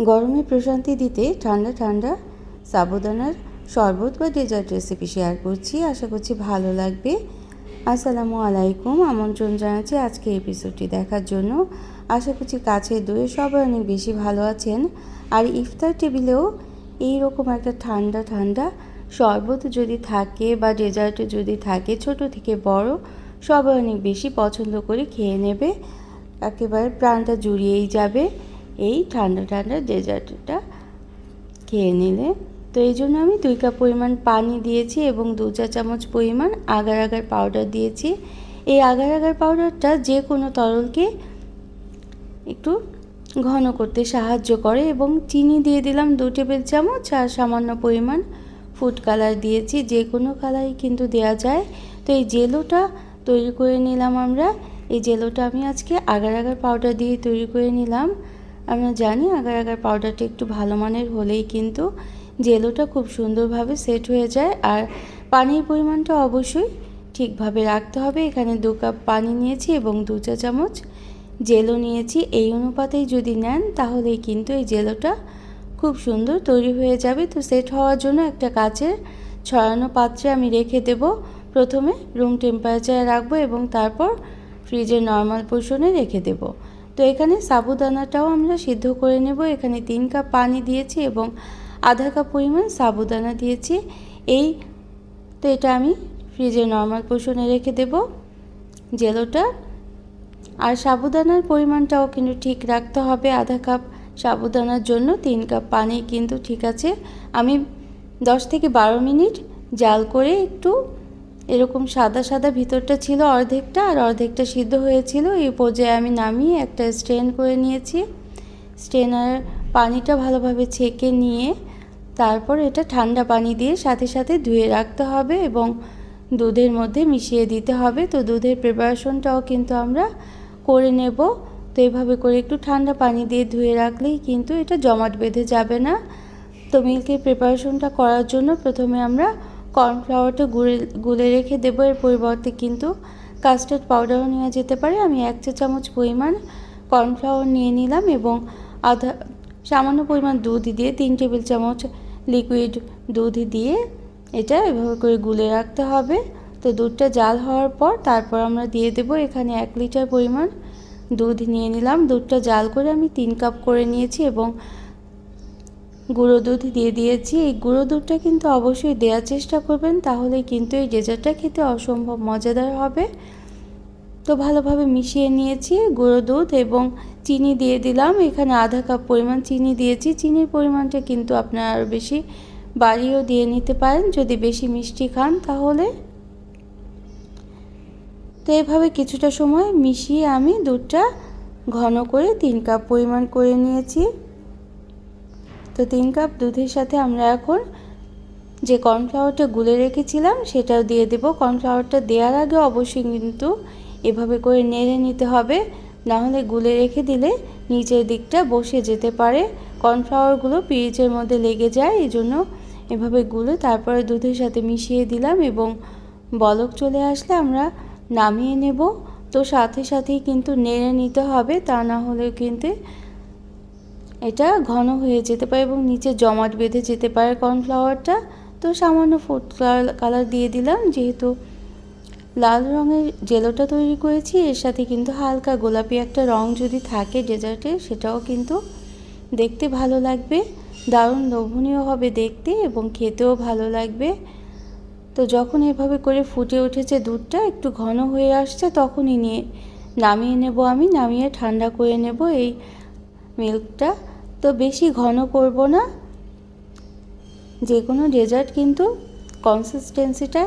গরমে প্রশান্তি দিতে ঠান্ডা ঠান্ডা সাবুদানার শরবত বা ডেজার্ট রেসিপি শেয়ার করছি। আশা করছি ভালো লাগবে। আসসালামু আলাইকুম, আমন্ত্রণ জানাচ্ছি আজকে এপিসোডটি দেখার জন্য। আশা করছি কাছে দূরে সবাই অনেক বেশি ভালো আছেন। আর ইফতার টেবিলেও এইরকম একটা ঠান্ডা ঠান্ডা শরবত যদি থাকে বা ডেজার্টও যদি থাকে, ছোট থেকে বড় সবাই অনেক বেশি পছন্দ করে খেয়ে নেবে, একেবারে প্রাণটা জুড়িয়েই যাবে এই ঠান্ডা ঠান্ডা ডেজার্টটা খেয়ে নিলে। তো এই জন্য আমি 2 কাপ পরিমাণ পানি দিয়েছি এবং 2 চা চামচ পরিমাণ আগার আগার পাউডার দিয়েছি। এই আগার আগার পাউডারটা যে কোনো তরলকে একটু ঘন করতে সাহায্য করে। এবং চিনি দিয়ে দিলাম 2 টেবিল চামচ, আর সামান্য পরিমাণ ফুড কালার দিয়েছি। যে কোনো কালারই কিন্তু দেওয়া যায়। তো এই জেলোটা তৈরি করে নিলাম আমরা। এই জেলোটা আমি আজকে আগার আগার পাউডার দিয়ে তৈরি করে নিলাম। আমরা জানি আগার আগার পাউডারটা একটু ভালো মানের হলেই কিন্তু জেলোটা খুব সুন্দরভাবে সেট হয়ে যায়। আর পানির পরিমাণটা অবশ্যই ঠিকভাবে রাখতে হবে। এখানে 2 কাপ পানি নিয়েছি এবং 2 চা চামচ জেলো নিয়েছি। এই অনুপাতেই যদি নেন তাহলেই কিন্তু এই জেলোটা খুব সুন্দর তৈরি হয়ে যাবে। তো সেট হওয়ার জন্য একটা কাচের ছড়ানো পাত্রে আমি রেখে দেব। প্রথমে রুম টেম্পারেচারে রাখবো এবং তারপর ফ্রিজের নর্মাল পোর্শনে রেখে দেব। তো এখানে সাবুদানাটাও আমরা সিদ্ধ করে নেব। এখানে 3 কাপ পানি দিয়েছি এবং আধা কাপ পরিমাণ সাবুদানা দিয়েছি। তো এটা আমি ফ্রিজের নর্মাল পোর্শনে রেখে দেব জেলোটা। আর সাবুদানার পরিমাণটাও কিন্তু ঠিক রাখতে হবে। আধা কাপ সাবুদানার জন্য 3 কাপ পানি কিন্তু ঠিক আছে। আমি 10 থেকে 12 মিনিট জাল করে একটু এরকম সাদা সাদা ভিতরটা ছিল অর্ধেকটা, আর অর্ধেকটা সিদ্ধ হয়েছিল। এই পর্যায়ে আমি নামিয়ে একটা স্ট্রেন করে নিয়েছি। স্ট্রেনার পানিটা ভালোভাবে ছেঁকে নিয়ে তারপর এটা ঠান্ডা পানি দিয়ে সাথে সাথে ধুয়ে রাখতে হবে এবং দুধের মধ্যে মিশিয়ে দিতে হবে। তো দুধের প্রিপারেশনটাও কিন্তু আমরা করে নেব। তো এইভাবে করে একটু ঠান্ডা পানি দিয়ে ধুয়ে রাখলেই কিন্তু এটা জমাট বেঁধে যাবে না। তো মিল্কের প্রিপারেশনটা করার জন্য প্রথমে আমরা কর্নফ্লাওয়ারটা গুলে রেখে দেবো। এর পরিবর্তে কিন্তু কাস্টার্ড পাউডারও নেওয়া যেতে পারে। আমি 1 চা চামচ পরিমাণ কর্নফ্লাওয়ার নিয়ে নিলাম এবং সামান্য পরিমাণ দুধ দিয়ে 3 টেবিল চামচ লিকুইড দুধ দিয়ে এটা এভাবে করে গুলে রাখতে হবে। তো দুধটা জাল হওয়ার পর তারপর আমরা দিয়ে দেব এখানে 1 লিটার পরিমাণ দুধ নিয়ে নিলাম। দুধটা জাল করে আমি 3 কাপ করে নিয়েছি এবং গুঁড়ো দুধ দিয়ে দিয়েছি। এই গুঁড়ো দুধটা কিন্তু অবশ্যই দেওয়ার চেষ্টা করবেন, তাহলে কিন্তু এই ডেজার্টটা খেতে অসম্ভব মজাদার হবে। তো ভালোভাবে মিশিয়ে নিয়েছি গুঁড়ো দুধ এবং চিনি দিয়ে দিলাম। এখানে আধা কাপ পরিমাণ চিনি দিয়েছি। চিনির পরিমাণটা কিন্তু আপনারা আরও বেশি বাড়িয়েও দিয়ে নিতে পারেন যদি বেশি মিষ্টি খান তাহলে। তো এভাবে কিছুটা সময় মিশিয়ে আমি দুধটা ঘন করে 3 কাপ পরিমাণ করে নিয়েছি। তো 3 কাপ দুধের সাথে আমরা এখন যে কর্নফ্লাওয়ারটা গুলে রেখেছিলাম সেটাও দিয়ে দেব। কর্নফ্লাওয়ারটা দেওয়ার আগে অবশ্যই কিন্তু এভাবে করে নেড়ে নিতে হবে, নাহলে গুলে রেখে দিলে নিচের দিকটা বসে যেতে পারে। কর্নফ্লাওয়ারগুলো পিরিচের মধ্যে লেগে যায়, এই জন্য এভাবে গুলে তারপরে দুধের সাথে মিশিয়ে দিলাম এবং বলক চলে আসলে আমরা নামিয়ে নেব। তো সাথে সাথেই কিন্তু নেড়ে নিতে হবে, তা না হলেও কিন্তু এটা ঘন হয়ে যেতে পারে এবং নিচে জমাট বেঁধে যেতে পারে কর্নফ্লাওয়ারটা। তো সামান্য ফুড কালার দিয়ে দিলাম, যেহেতু লাল রঙের জেলোটা তৈরি করেছি। এর সাথে কিন্তু হালকা গোলাপি একটা রং যদি থাকে ডেজার্টে, সেটাও কিন্তু দেখতে ভালো লাগবে, দারুণ লোভনীয় হবে দেখতে এবং খেতেও ভালো লাগবে। তো যখন এভাবে করে ফুটে উঠেছে, দুধটা একটু ঘন হয়ে আসছে, তখনই নামিয়ে নেব। আমি নামিয়ে ঠান্ডা করে নেব এই মিল্কটা। তো বেশি ঘন করব না। যে কোনো ডেজার্ট কিন্তু কনসিস্টেন্সিটা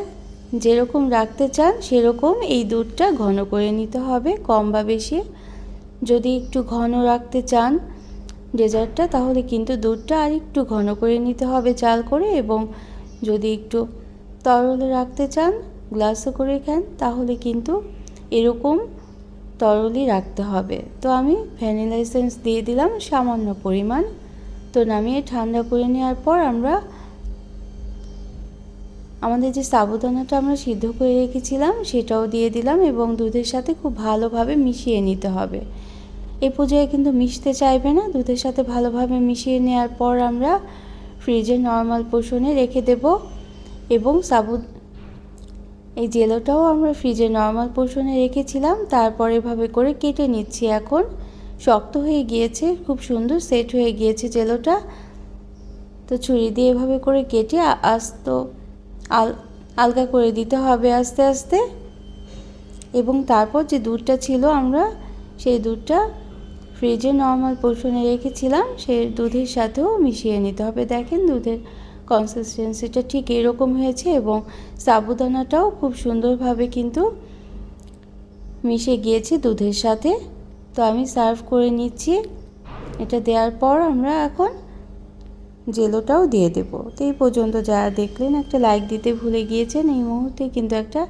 যেরকম রাখতে চান সেরকম এই দুধটা ঘন করে নিতে হবে, কম বা বেশি। যদি একটু ঘন রাখতে চান ডেজার্টটা, তাহলে কিন্তু দুধটা আর একটু ঘন করে নিতে হবে জাল করে। এবং যদি একটু তরলে রাখতে চান, গ্লাসে করে খান, তাহলে কিন্তু এরকম তরলই রাখতে হবে। তো আমি ভ্যানিলা এসেন্স দিয়ে দিলাম সামান্য পরিমাণ। তো নামিয়ে ঠান্ডা করে নেওয়ার পর আমরা আমাদের যে সাবুদানাটা আমরা সিদ্ধ করে রেখেছিলাম সেটাও দিয়ে দিলাম এবং দুধের সাথে খুব ভালোভাবে মিশিয়ে নিতে হবে। এই পর্যায়ে কিন্তু মিশতে চাইবে না। দুধের সাথে ভালোভাবে মিশিয়ে নেওয়ার পর আমরা ফ্রিজে নর্মাল পোর্শনে রেখে দেব এবং এই জেলোটাও আমরা ফ্রিজে নর্মাল পোর্শনে রেখেছিলাম। তারপর এভাবে করে কেটে নিচ্ছি। এখন শক্ত হয়ে গিয়েছে, খুব সুন্দর সেট হয়ে গিয়েছে জেলোটা। তো ছুরি দিয়ে এভাবে করে কেটে আলগা করে দিতে হবে আস্তে আস্তে। এবং তারপর যে দুধটা ছিল আমরা সেই দুধটা ফ্রিজে নর্মাল পোর্শনে রেখেছিলাম, সেই দুধের সাথেও মিশিয়ে নিতে হবে। দেখেন দুধের কনসিস্টেন্সিটা ঠিক এরকম হয়েছে এবং সাবুদানাটাও খুব সুন্দরভাবে কিন্তু মিশে গিয়েছে দুধের সাথে। তো আমি সার্ভ করে নিচ্ছি। এটা দেওয়ার পর আমরা এখন জেলোটাও দিয়ে দেব। তো এই পর্যন্ত যারা দেখলেন একটা লাইক দিতে ভুলে গিয়েছেন, এই মুহূর্তে কিন্তু একটা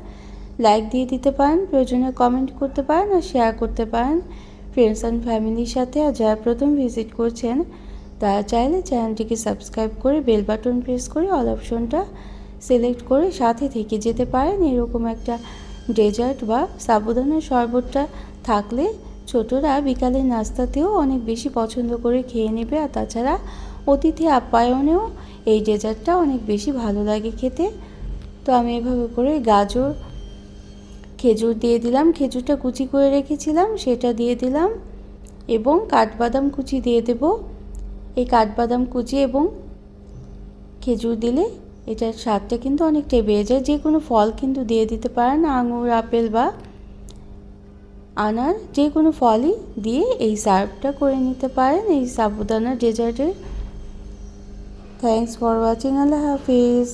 লাইক দিয়ে দিতে পারেন, প্রয়োজনে কমেন্ট করতে পারেন আর শেয়ার করতে পারেন ফ্রেন্ডস অ্যান্ড ফ্যামিলির সাথে। আর যারা প্রথম ভিজিট করছেন তারা চাইলে চ্যানেলটিকে সাবস্ক্রাইব করে বেল বাটন প্রেস করে অল অপশনটা সিলেক্ট করে সাথে থেকে যেতে পারেন। এরকম একটা ডেজার্ট বা সাবুদানার শরবতটা থাকলে ছোটরা বিকালের নাস্তাতেও অনেক বেশি পছন্দ করে খেয়ে নেবে। আর তাছাড়া অতিথি আপ্যায়নেও এই ডেজার্টটা অনেক বেশি ভালো লাগে খেতে। তো আমি এভাবে করে গাজর, খেজুর দিয়ে দিলাম, খেজুরটা কুচি করে রেখেছিলাম সেটা দিয়ে দিলাম এবং কাঠবাদাম কুচি দিয়ে দেব। এই কাঠবাদাম কুচি এবং খেজুর দিলে এটার স্বাদটা কিন্তু অনেকটাই বেড়ে যায়। যে কোনো ফল কিন্তু দিয়ে দিতে পারেন, আঙুর, আপেল বা আনার, যে কোনো ফলই দিয়ে এই সার্ভটা করে নিতে পারেন এই সাবুদানা ডেজার্টের। Thanks for watching. আল্লাহ হাফিজ।